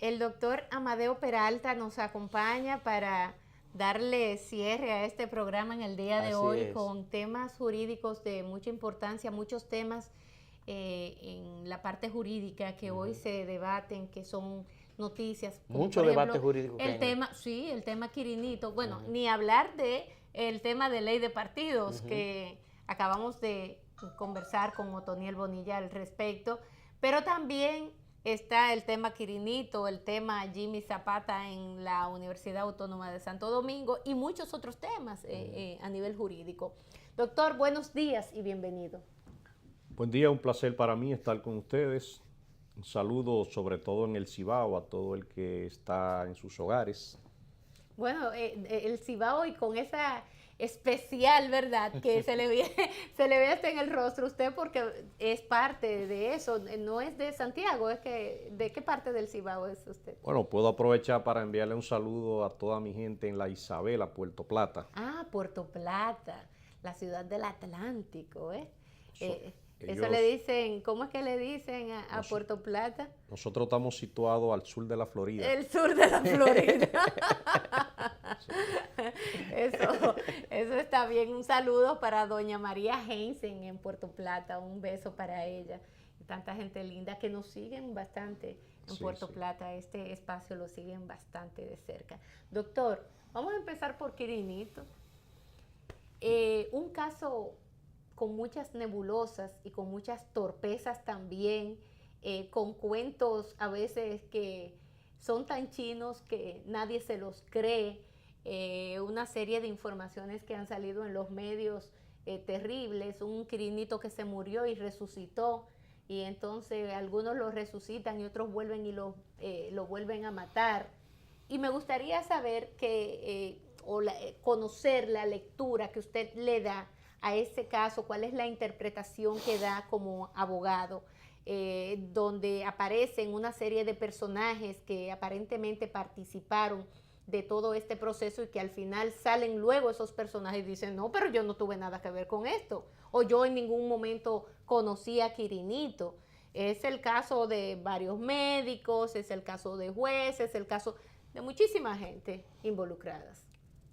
El doctor Amadeo Peralta nos acompaña para darle cierre a este programa en el día de Así hoy es. con temas jurídicos de mucha importancia, muchos temas en la parte jurídica que hoy se debaten, que son noticias, como Mucho por debate ejemplo jurídico que hay el en el... tema, sí, el tema Quirinito, bueno, ni hablar de el tema de ley de partidos que acabamos de conversar con Otoniel Bonilla al respecto, pero también está el tema Quirinito, el tema Jimmy Zapata en la Universidad Autónoma de Santo Domingo y muchos otros temas a nivel jurídico. Doctor, buenos días y bienvenido. Buen día, un placer para mí estar con ustedes. Un saludo sobre todo en el Cibao a todo el que está en sus hogares. Bueno, el Cibao y con esa especial, ¿verdad? Que se le ve hasta en el rostro usted porque es parte de eso, no es de Santiago, es que ¿de qué parte del Cibao es usted? Bueno, puedo aprovechar para enviarle un saludo a toda mi gente en la Isabela, Puerto Plata. Ah, Puerto Plata, la ciudad del Atlántico, ¿eh? So- Eso le ellos, dicen, ¿cómo es que le dicen a nos- Puerto Plata? nosotros estamos situados al sur de la Florida. El sur de la Florida. Eso está bien. Un saludo para doña María Heinsen en Puerto Plata. Un beso para ella. Tanta gente linda que nos siguen bastante en Sí, Puerto sí. Plata. Este espacio lo siguen bastante de cerca. Doctor, vamos a empezar por Quirinito. Un caso con muchas nebulosas y con muchas torpezas también, con cuentos a veces que son tan chinos que nadie se los cree, una serie de informaciones que han salido en los medios terribles, un Quirinito que se murió y resucitó, y entonces algunos lo resucitan y otros vuelven y lo vuelven a matar. Y me gustaría saber conocer la lectura que usted le da a ese caso, cuál es la interpretación que da como abogado, donde aparecen una serie de personajes que aparentemente participaron de todo este proceso y que al final salen luego esos personajes y dicen, no, pero yo no tuve nada que ver con esto, o yo en ningún momento conocí a Quirinito. Es el caso de varios médicos, es el caso de jueces, es el caso de muchísima gente involucradas.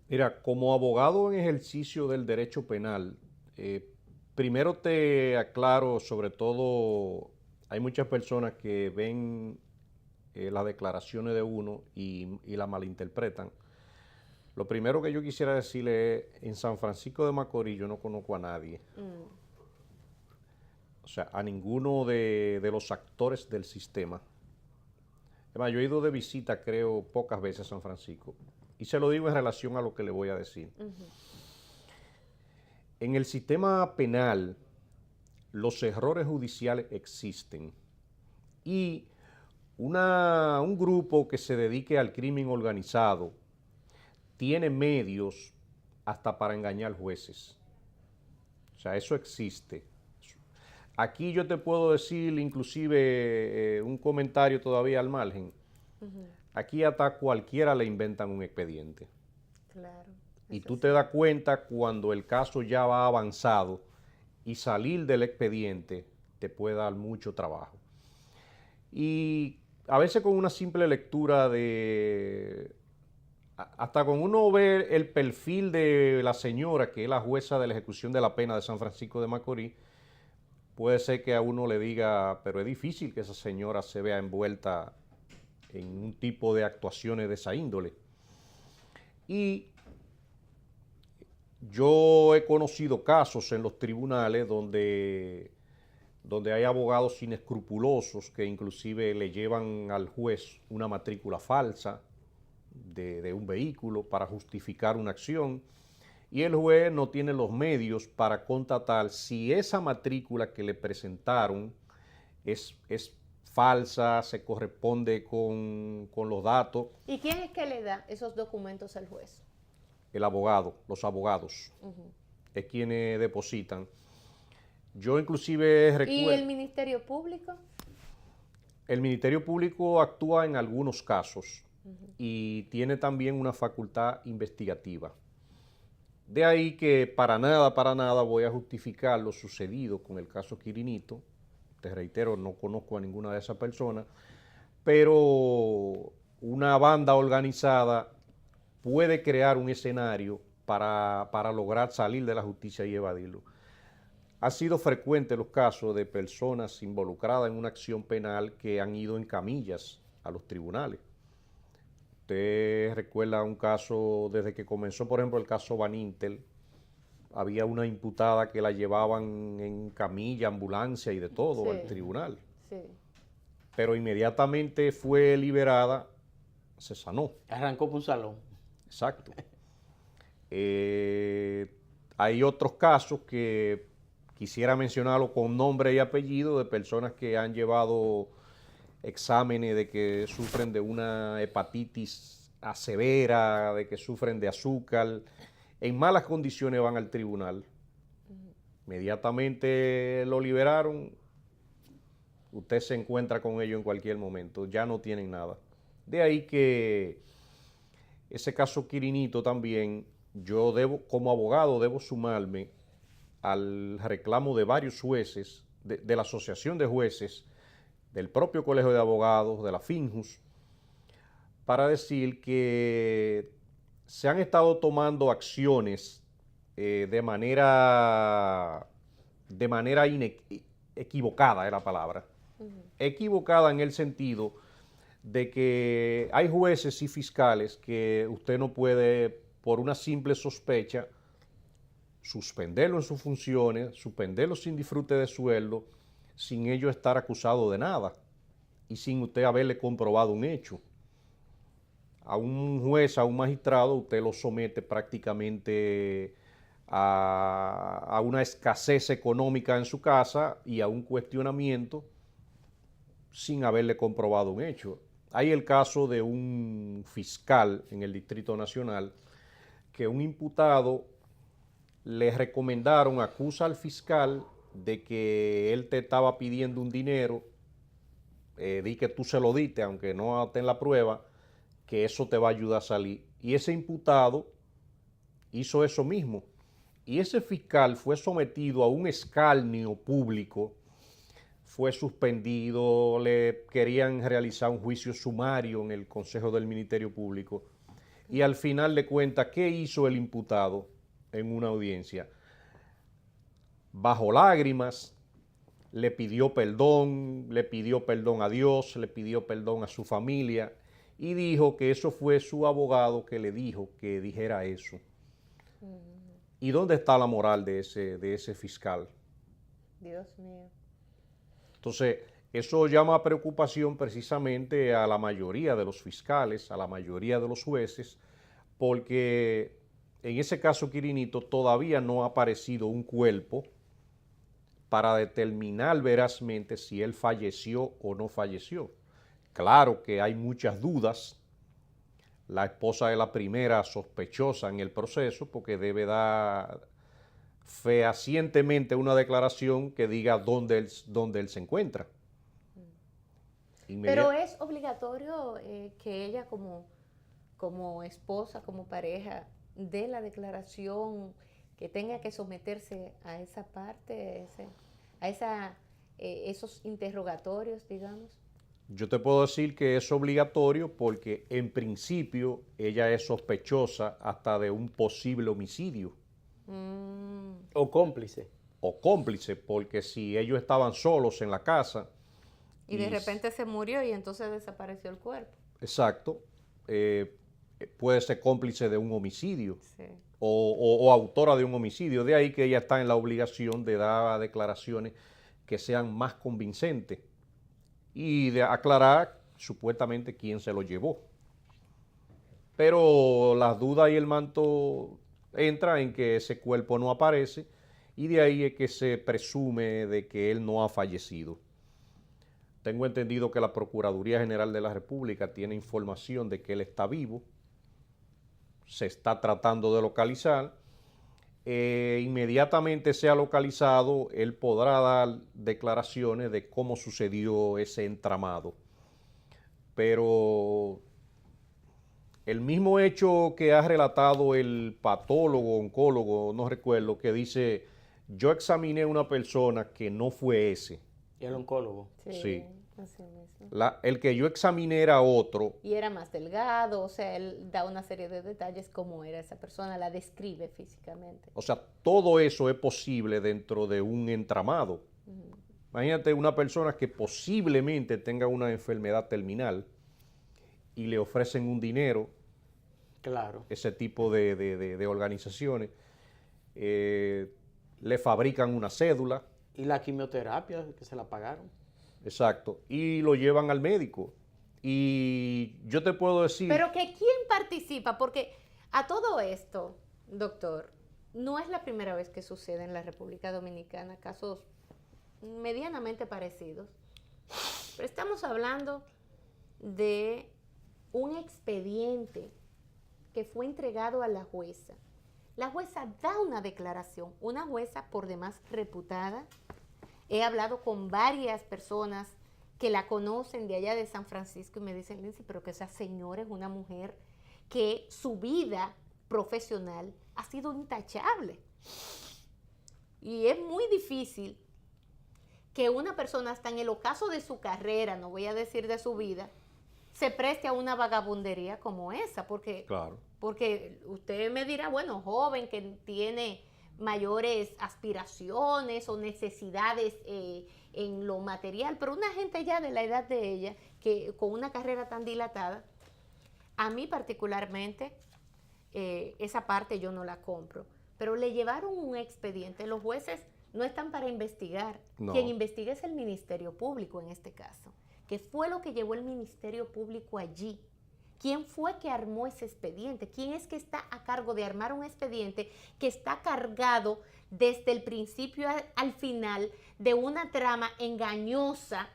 Mira, como abogado en ejercicio del derecho penal, primero te aclaro, sobre todo, hay muchas personas que ven las declaraciones de uno y la malinterpretan. Lo primero que yo quisiera decirle es, en San Francisco de Macorís yo no conozco a nadie, o sea, a ninguno de los actores del sistema. Además, yo he ido de visita, creo, pocas veces a San Francisco, y se lo digo en relación a lo que le voy a decir. En el sistema penal, los errores judiciales existen y un grupo que se dedique al crimen organizado tiene medios hasta para engañar jueces. O sea, eso existe. Aquí yo te puedo decir inclusive un comentario todavía al margen. Aquí hasta cualquiera le inventan un expediente. Claro. Y Eso tú sí. te das cuenta cuando el caso ya va avanzado y salir del expediente te puede dar mucho trabajo. Y a veces con una simple lectura hasta con uno ver el perfil de la señora, que es la jueza de la ejecución de la pena de San Francisco de Macorís, puede ser que a uno le diga, pero es difícil que esa señora se vea envuelta en un tipo de actuaciones de esa índole. Y yo he conocido casos en los tribunales donde hay abogados inescrupulosos que inclusive le llevan al juez una matrícula falsa de un vehículo para justificar una acción, y el juez no tiene los medios para constatar si esa matrícula que le presentaron es falsa, se corresponde con los datos. ¿Y quién es que le da esos documentos al juez? El abogado, los abogados, es quienes depositan. Yo inclusive ¿Y el recuerdo, Ministerio Público? el Ministerio Público actúa en algunos casos y tiene también una facultad investigativa. De ahí que para nada voy a justificar lo sucedido con el caso Quirinito. Te reitero, no conozco a ninguna de esas personas, pero una banda organizada puede crear un escenario para lograr salir de la justicia y evadirlo. Ha sido frecuente los casos de personas involucradas en una acción penal que han ido en camillas a los tribunales. Usted recuerda un caso desde que comenzó, por ejemplo, el caso Van Intel. Había una imputada que la llevaban en camilla, ambulancia y de todo al tribunal. Sí. Pero inmediatamente fue liberada, se sanó. Arrancó por un salón. Exacto. Hay otros casos que quisiera mencionarlo con nombre y apellido de personas que han llevado exámenes de que sufren de una hepatitis severa, de que sufren de azúcar. En malas condiciones van al tribunal. Inmediatamente lo liberaron. Usted se encuentra con ellos en cualquier momento. Ya no tienen nada. De ahí que ese caso Quirinito también, yo debo, como abogado, debo sumarme al reclamo de varios jueces, de la Asociación de Jueces, del propio Colegio de Abogados, de la FINJUS, para decir que se han estado tomando acciones de manera equivocada, es la palabra. Equivocada en el sentido de que hay jueces y fiscales que usted no puede, por una simple sospecha, suspenderlo en sus funciones, suspenderlo sin disfrute de sueldo, sin ello estar acusado de nada y sin usted haberle comprobado un hecho. A un juez, a un magistrado, usted lo somete prácticamente a una escasez económica en su casa y a un cuestionamiento sin haberle comprobado un hecho. Hay el caso de un fiscal en el Distrito Nacional que un imputado le recomendaron, acusa al fiscal de que él te estaba pidiendo un dinero, di que tú se lo diste, aunque no esté en la prueba, que eso te va a ayudar a salir. Y ese imputado hizo eso mismo. Y ese fiscal fue sometido a un escarnio público, fue suspendido, le querían realizar un juicio sumario en el Consejo del Ministerio Público. Y al final de cuentas, ¿qué hizo el imputado en una audiencia? Bajo lágrimas, le pidió perdón a Dios, le pidió perdón a su familia y dijo que eso fue su abogado que le dijo que dijera eso. ¿Y dónde está la moral de ese fiscal? Dios mío. Entonces, eso llama a preocupación precisamente a la mayoría de los fiscales, a la mayoría de los jueces, porque en ese caso Quirinito todavía no ha aparecido un cuerpo para determinar verazmente si él falleció o no falleció. Claro que hay muchas dudas. La esposa es la primera sospechosa en el proceso porque debe dar fehacientemente una declaración que diga dónde él se encuentra. Pero es obligatorio que ella como esposa, como pareja, dé la declaración, que tenga que someterse a esa parte, esos interrogatorios, digamos. Yo te puedo decir que es obligatorio porque en principio ella es sospechosa hasta de un posible homicidio. O cómplice. O cómplice, porque si ellos estaban solos en la casa. Y de repente se murió y entonces desapareció el cuerpo. Exacto. Puede ser cómplice de un homicidio. Sí. O autora de un homicidio. De ahí que ella está en la obligación de dar declaraciones que sean más convincentes y de aclarar supuestamente quién se lo llevó. Pero las dudas y el manto entra en que ese cuerpo no aparece y de ahí es que se presume de que él no ha fallecido. Tengo entendido que la Procuraduría General de la República tiene información de que él está vivo, se está tratando de localizar. Inmediatamente sea localizado, él podrá dar declaraciones de cómo sucedió ese entramado. Pero el mismo hecho que ha relatado el patólogo, oncólogo, no recuerdo, que dice, yo examiné a una persona que no fue ese. ¿Y el oncólogo? Sí. Así mismo. El que yo examiné era otro. Y era más delgado, o sea, él da una serie de detalles cómo era esa persona, la describe físicamente. O sea, todo eso es posible dentro de un entramado. Imagínate una persona que posiblemente tenga una enfermedad terminal y le ofrecen un dinero, Claro. ese tipo de organizaciones, le fabrican una cédula. Y la quimioterapia que se la pagaron. Exacto, y lo llevan al médico. Y yo te puedo decir... Pero que quién participa, porque a todo esto, doctor, no es la primera vez que sucede en la República Dominicana casos medianamente parecidos. Pero estamos hablando de un expediente que fue entregado a la jueza. La jueza da una declaración, una jueza por demás reputada. He hablado con varias personas que la conocen de allá de San Francisco y me dicen, Lindsay, pero que esa señora es una mujer que su vida profesional ha sido intachable. Y es muy difícil que una persona hasta en el ocaso de su carrera, no voy a decir de su vida, se preste a una vagabundería como esa, porque, Claro. porque usted me dirá, bueno, joven que tiene mayores aspiraciones o necesidades en lo material, pero una gente ya de la edad de ella, que con una carrera tan dilatada, a mí particularmente, esa parte yo no la compro, pero le llevaron un expediente. Los jueces no están para investigar. No. Quien investiga es el Ministerio Público en este caso. ¿Qué fue lo que llevó el Ministerio Público allí? ¿Quién fue que armó ese expediente? ¿Quién es que está a cargo de armar un expediente que está cargado desde el principio al final de una trama engañosa,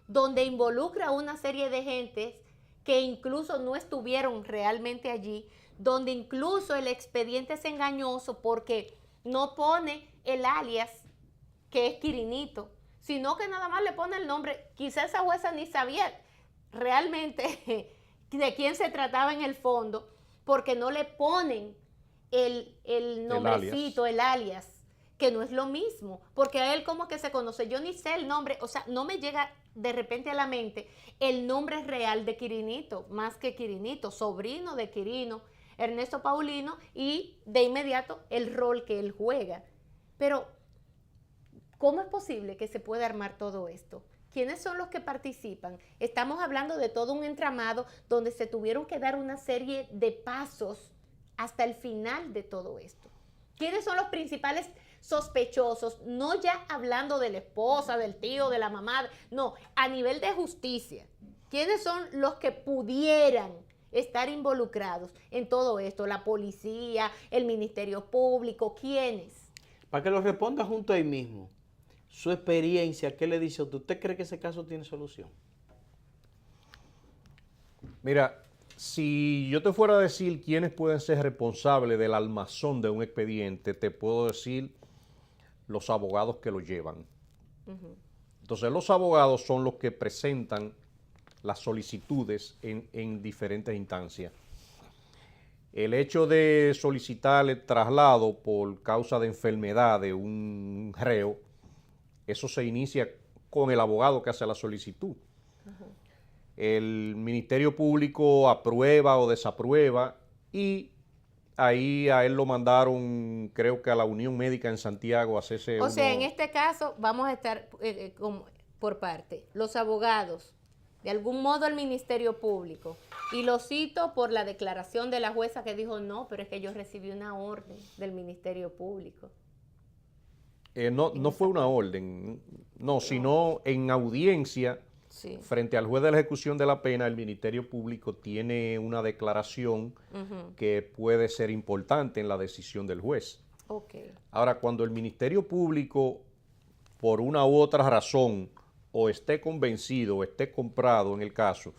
donde involucra a una serie de gentes que incluso no estuvieron realmente allí, donde incluso el expediente es engañoso porque no pone el alias que es Quirinito, sino que nada más le pone el nombre? Quizás esa jueza ni sabía realmente de quién se trataba en el fondo, porque no le ponen el nombrecito, el alias, que no es lo mismo, porque a él como que se conoce, yo ni sé el nombre, o sea, no me llega de repente a la mente el nombre real de Quirinito, más que Quirinito, sobrino de Quirino, Ernesto Paulino, y de inmediato el rol que él juega. Pero, ¿cómo es posible que se pueda armar todo esto? ¿Quiénes son los que participan? Estamos hablando de todo un entramado donde se tuvieron que dar una serie de pasos hasta el final de todo esto. ¿Quiénes son los principales sospechosos? No ya hablando de la esposa, del tío, de la mamá, no, a nivel de justicia. ¿Quiénes son los que pudieran estar involucrados en todo esto? La policía, el Ministerio Público, ¿quiénes? Para que lo responda junto ahí mismo. Su experiencia, ¿qué le dice a usted? ¿Usted cree que ese caso tiene solución? Mira, si yo te fuera a decir quiénes pueden ser responsables del almazón de un expediente, te puedo decir los abogados que lo llevan. Entonces, los abogados son los que presentan las solicitudes en diferentes instancias. El hecho de solicitar el traslado por causa de enfermedad de un reo, eso se inicia con el abogado que hace la solicitud. El Ministerio Público aprueba o desaprueba y ahí a él lo mandaron, creo que a la Unión Médica en Santiago a hacerse O sea, en este caso vamos a estar por parte. Los abogados, de algún modo el Ministerio Público, y lo cito por la declaración de la jueza que dijo, no, pero es que yo recibí una orden del Ministerio Público. No fue una orden, no, sino en audiencia, sí, frente al juez de la ejecución de la pena, el Ministerio Público tiene una declaración que puede ser importante en la decisión del juez. Okay. Ahora, cuando el Ministerio Público, por una u otra razón, o esté convencido o esté comprado en el caso,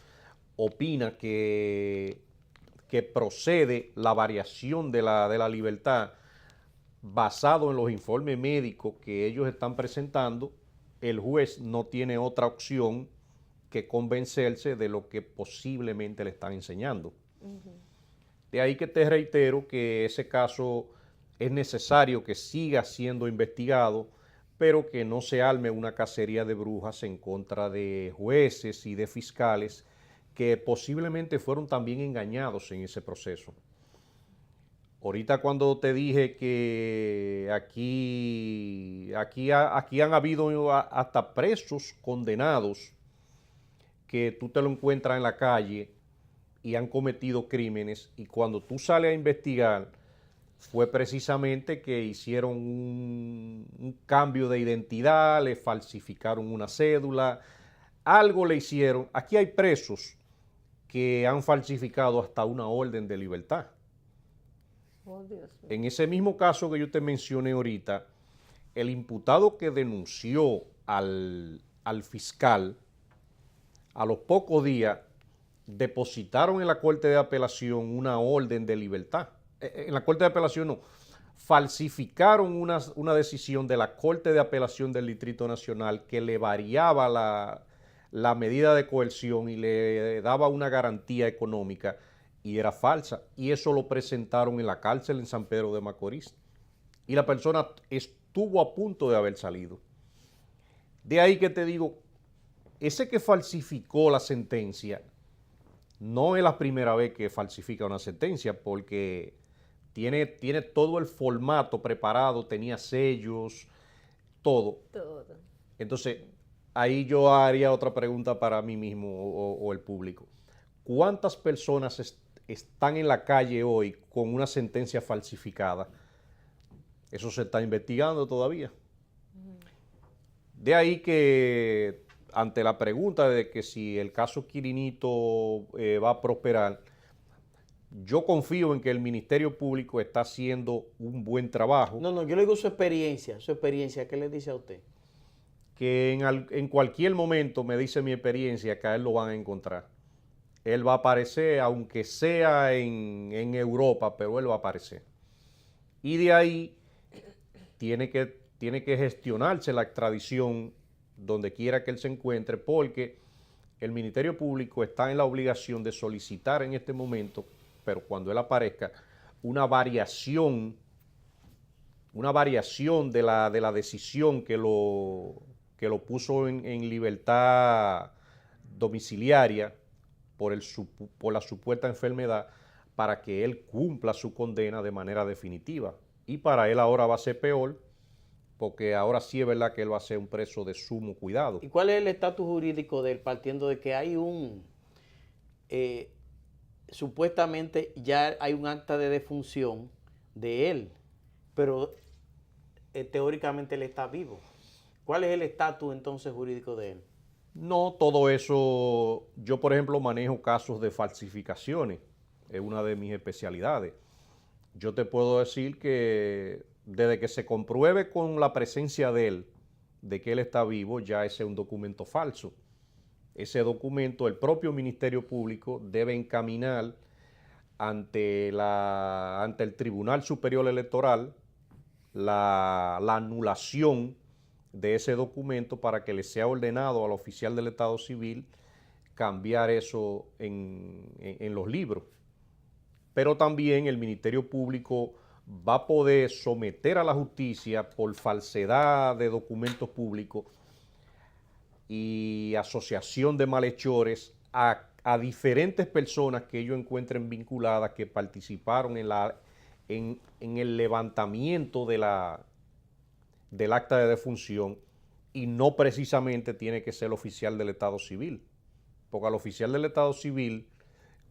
opina que procede la variación de la libertad basado en los informes médicos que ellos están presentando, el juez no tiene otra opción que convencerse de lo que posiblemente le están enseñando. De ahí que te reitero que ese caso es necesario que siga siendo investigado pero que no se arme una cacería de brujas en contra de jueces y de fiscales que posiblemente fueron también engañados en ese proceso. Ahorita cuando te dije que aquí han habido hasta presos condenados que tú te lo encuentras en la calle y han cometido crímenes, y cuando tú sales a investigar fue precisamente que hicieron un cambio de identidad, le falsificaron una cédula, algo le hicieron. Aquí hay presos que han falsificado hasta una orden de libertad. Oh, Dios mío. En ese mismo caso que yo te mencioné ahorita, el imputado que denunció al fiscal, a los pocos días depositaron en la Corte de Apelación una orden de libertad. En la Corte de Apelación no, falsificaron una decisión de la Corte de Apelación del Distrito Nacional que le variaba la medida de coerción y le daba una garantía económica, y era falsa, y eso lo presentaron en la cárcel en San Pedro de Macorís, y la persona estuvo a punto de haber salido. De ahí que te digo, ese que falsificó la sentencia no es la primera vez que falsifica una sentencia, porque tiene todo el formato preparado, tenía sellos, todo. Todo. Entonces, ahí yo haría otra pregunta para mí mismo o el público. ¿Cuántas personas están en la calle hoy con una sentencia falsificada? Eso se está investigando todavía. De ahí que, ante la pregunta de que si el caso Quirinito va a prosperar, yo confío en que el Ministerio Público está haciendo un buen trabajo. No, yo le digo su experiencia, ¿qué le dice a usted? Que en cualquier momento, me dice mi experiencia, que a él lo van a encontrar. Él va a aparecer, aunque sea en Europa, pero él va a aparecer. Y de ahí tiene que gestionarse la extradición donde quiera que él se encuentre, porque el Ministerio Público está en la obligación de solicitar en este momento, pero cuando él aparezca, una variación de la decisión que lo puso en libertad domiciliaria por la supuesta enfermedad, para que él cumpla su condena de manera definitiva. Y para él ahora va a ser peor, porque ahora sí es verdad que él va a ser un preso de sumo cuidado. ¿Y cuál es el estatus jurídico de él, partiendo de que hay supuestamente ya hay un acta de defunción de él, pero teóricamente él está vivo? ¿Cuál es el estatus entonces jurídico de él? No, todo eso, yo por ejemplo manejo casos de falsificaciones, es una de mis especialidades. Yo te puedo decir que desde que se compruebe con la presencia de él, de que él está vivo, ya ese es un documento falso. Ese documento el propio Ministerio Público debe encaminar ante el Tribunal Superior Electoral la anulación de ese documento, para que le sea ordenado al oficial del Estado Civil cambiar eso en los libros. Pero también el Ministerio Público va a poder someter a la justicia por falsedad de documentos públicos y asociación de malhechores a diferentes personas que ellos encuentren vinculadas, que participaron en el levantamiento del acta de defunción, y no precisamente tiene que ser el oficial del Estado Civil, porque al oficial del Estado Civil,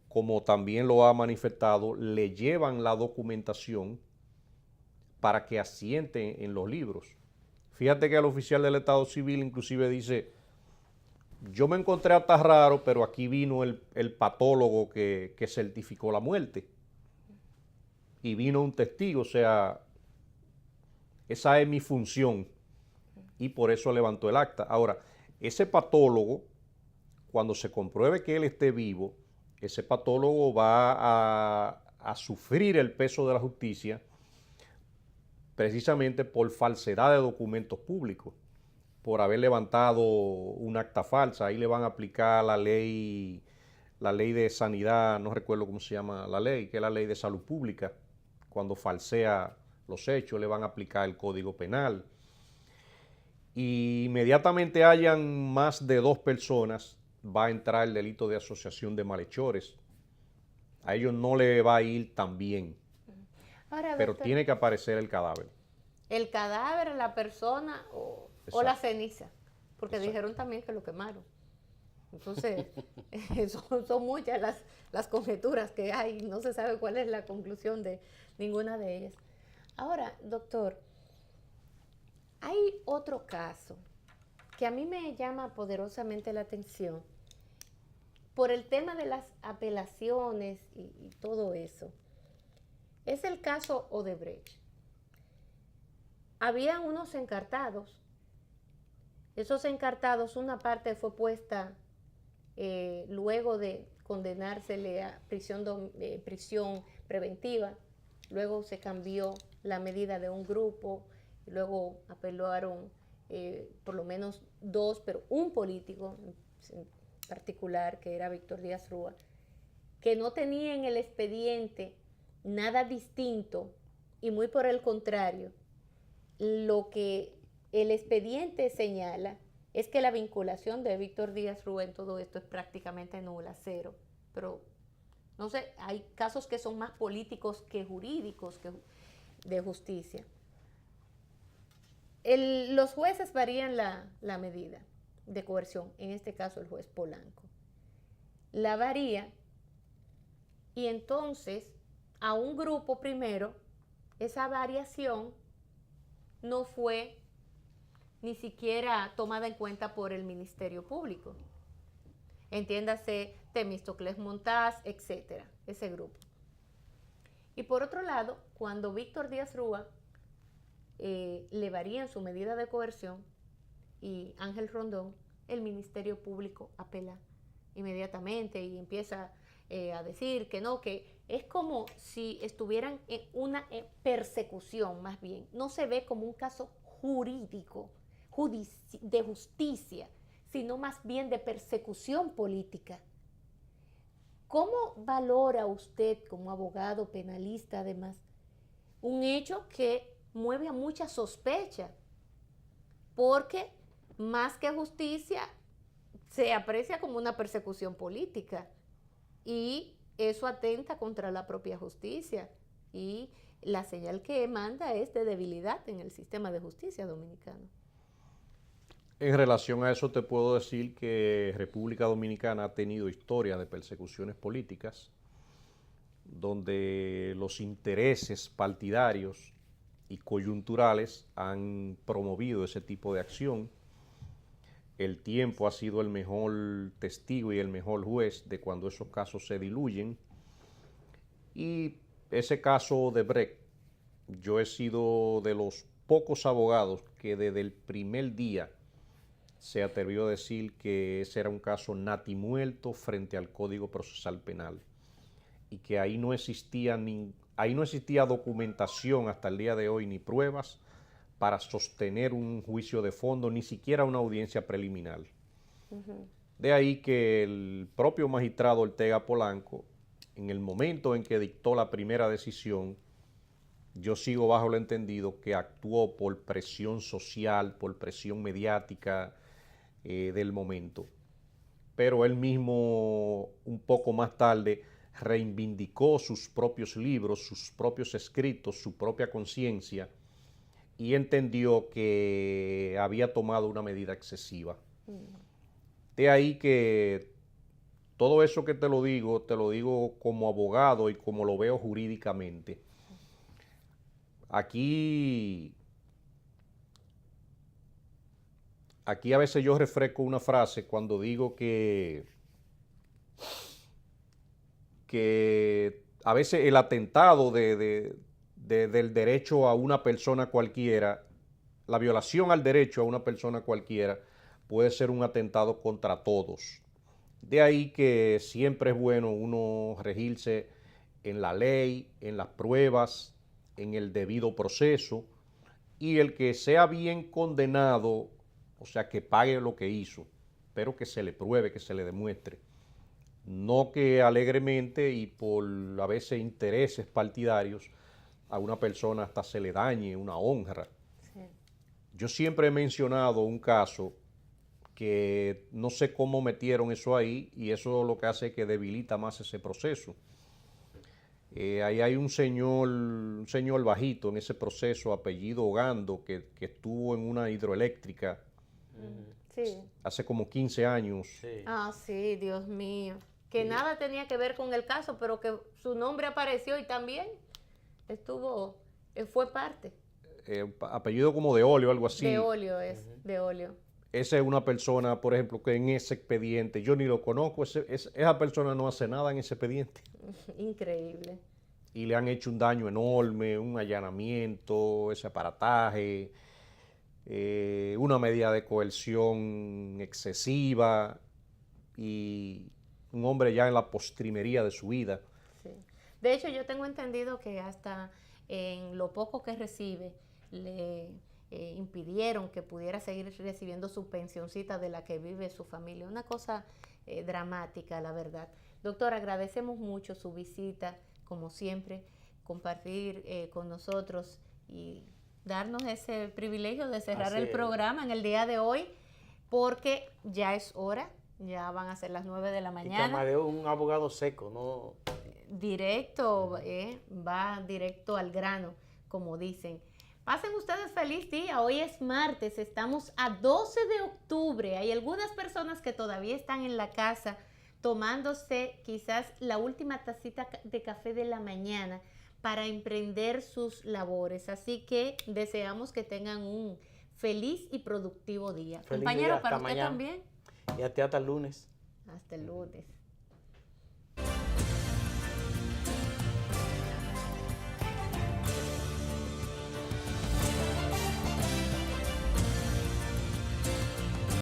como también lo ha manifestado, le llevan la documentación para que asiente en los libros. Fíjate que el oficial del Estado Civil inclusive dice: yo me encontré hasta raro, pero aquí vino el patólogo que certificó la muerte, y vino un testigo, o sea, esa es mi función, y por eso levantó el acta. Ahora, ese patólogo, cuando se compruebe que él esté vivo, ese patólogo va a sufrir el peso de la justicia, precisamente por falsedad de documentos públicos, por haber levantado un acta falsa. Ahí le van a aplicar la ley de sanidad, no recuerdo cómo se llama la ley, que es la ley de salud pública. Cuando falsea los hechos, le van a aplicar el Código Penal. y inmediatamente hayan más de 2 personas, va a entrar el delito de asociación de malhechores. A ellos no le va a ir tan bien, Ahora, pero doctor, tiene que aparecer el cadáver. el cadáver, la persona o la Exacto. ceniza, porque Exacto. dijeron también que lo quemaron. Entonces, son muchas las conjeturas que hay, no se sabe cuál es la conclusión de ninguna de ellas. Ahora, doctor, hay otro caso que a mí me llama poderosamente la atención por el tema de las apelaciones y todo eso. Es el caso Odebrecht. Había unos encartados. Esos encartados, una parte fue puesta luego de condenársele a prisión preventiva. Luego se cambió la medida de un grupo. Luego apelaron por lo menos 2, pero un político en particular, que era Víctor Díaz Rúa, que no tenía en el expediente nada distinto y muy por el contrario, lo que el expediente señala es que la vinculación de Víctor Díaz Rúa en todo esto es prácticamente nula, cero. Pero, no sé, hay casos que son más políticos que jurídicos, que de justicia. Los jueces varían la medida de coerción, en este caso el juez Polanco. La varía y entonces a un grupo primero, esa variación no fue ni siquiera tomada en cuenta por el Ministerio Público. Entiéndase Temístocles Montaz, etcétera, ese grupo. Y por otro lado, cuando Víctor Díaz Rúa le varían su medida de coerción y Ángel Rondón, el Ministerio Público apela inmediatamente y empieza a decir que no, que es como si estuvieran en una persecución más bien. No se ve como un caso jurídico, de justicia, sino más bien de persecución política. ¿Cómo valora usted como abogado penalista además un hecho que mueve a mucha sospecha? Porque más que justicia se aprecia como una persecución política y eso atenta contra la propia justicia y la señal que manda es de debilidad en el sistema de justicia dominicano. En relación a eso te puedo decir que República Dominicana ha tenido historia de persecuciones políticas donde los intereses partidarios y coyunturales han promovido ese tipo de acción. El tiempo ha sido el mejor testigo y el mejor juez de cuando esos casos se diluyen. Y ese caso de Brecht, yo he sido de los pocos abogados que desde el primer día se atrevió a decir que ese era un caso natimuerto frente al Código Procesal Penal y que ahí no existía documentación hasta el día de hoy ni pruebas para sostener un juicio de fondo, ni siquiera una audiencia preliminar. De ahí que el propio magistrado Ortega Polanco, en el momento en que dictó la primera decisión, yo sigo bajo el entendido que actuó por presión social, por presión mediática del momento. Pero él mismo, un poco más tarde, reivindicó sus propios libros, sus propios escritos, su propia conciencia y entendió que había tomado una medida excesiva. De ahí que todo eso que te lo digo como abogado y como lo veo jurídicamente. Aquí a veces yo refresco una frase cuando digo que a veces el atentado del derecho a una persona cualquiera, la violación al derecho a una persona cualquiera, puede ser un atentado contra todos. De ahí que siempre es bueno uno regirse en la ley, en las pruebas, en el debido proceso, y el que sea bien condenado, o sea, que pague lo que hizo, pero que se le pruebe, que se le demuestre. No que alegremente y por a veces intereses partidarios a una persona hasta se le dañe una honra. Sí. Yo siempre he mencionado un caso que no sé cómo metieron eso ahí y eso lo que hace es que debilita más ese proceso. Ahí hay un señor bajito en ese proceso, apellido Ogando, que estuvo en una hidroeléctrica Sí. hace como 15 años. Sí. Ah, sí, Dios mío. Que nada tenía que ver con el caso, pero que su nombre apareció y también fue parte. Apellido como de óleo, algo así. De óleo de óleo. Esa es una persona, por ejemplo, que en ese expediente, yo ni lo conozco, esa persona no hace nada en ese expediente. Increíble. Y le han hecho un daño enorme, un allanamiento, ese aparataje, una medida de coerción excesiva y un hombre ya en la postrimería de su vida. Sí. De hecho, yo tengo entendido que hasta en lo poco que recibe le impidieron que pudiera seguir recibiendo su pensioncita de la que vive su familia. Una cosa dramática, la verdad. Doctor, agradecemos mucho su visita, como siempre, compartir con nosotros y darnos ese privilegio de cerrar el programa en el día de hoy, porque ya es hora, ya van a ser las 9 de la Y mañana. Amadeo es un abogado seco, ¿no? Directo, va directo al grano, como dicen. Pasen ustedes feliz día. Hoy es martes, estamos a 12 de octubre. Hay algunas personas que todavía están en la casa tomándose quizás la última tacita de café de la mañana para emprender sus labores. Así que deseamos que tengan un feliz y productivo día. Feliz Compañero, día, para hasta usted mañana. también. Y hasta el lunes. Hasta el lunes.